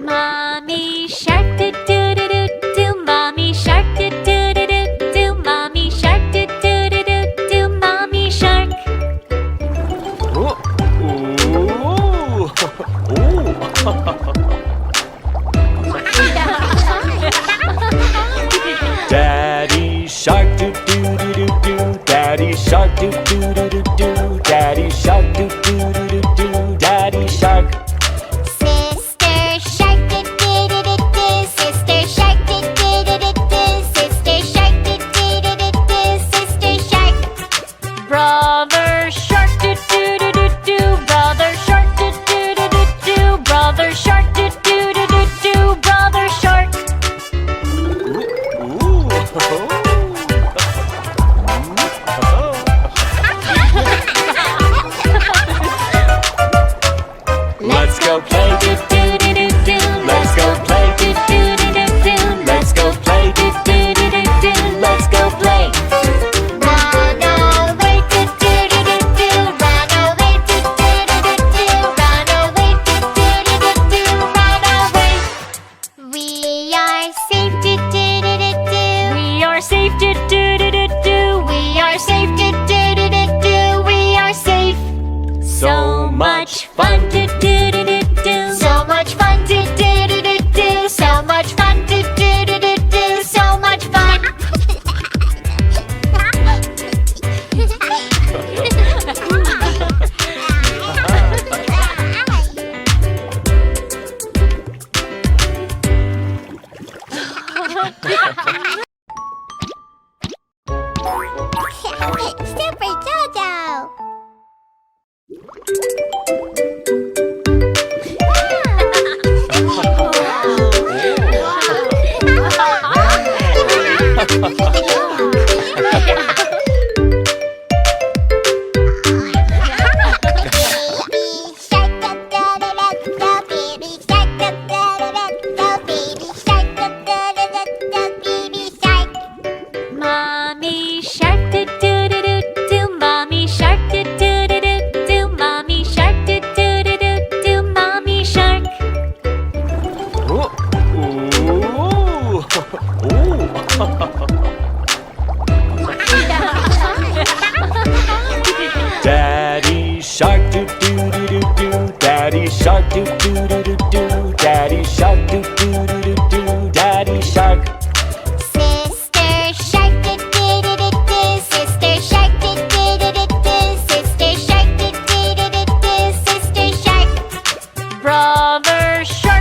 Mommy shark do do do do do. Mommy shark do do do do do. Mommy shark do do do do do. Mommy shark. Daddy shark do do do do do. Daddy shark do do do do do. Daddy shark do do do do do. Daddy shark. Sister shark do do do do do. Sister shark do do do do do. Sister shark do do do do do. Sister shark. Brother shark do do do do do. Brother shark do do do do do. Brother shark do do do do do. Brother shark. Let's go play do do do do do. Let's go play do do do do do. Let's go play do do do do do. Let's go play. Run away do do do do do. Run away do do do do do. Run away do do do do do. Run away. We are safe do do do do do. We are safe do do do do do. We are safe do do do do do. We are safe. So much fun do do do do do. So much fun do do do do do. So much fun do do do do do. So much fun. Super Jojo. Mommy shark do do do do do. Mommy shark do do do do do. Mommy shark do do do do do. Mommy shark. Daddy shark do do do do do. Daddy shark do do do do do. Daddy shark do do do do do. Daddy shark. Sister shark do do do do do. Sister shark do do do do do. Sister shark do do do do do. Sister shark. Brother shark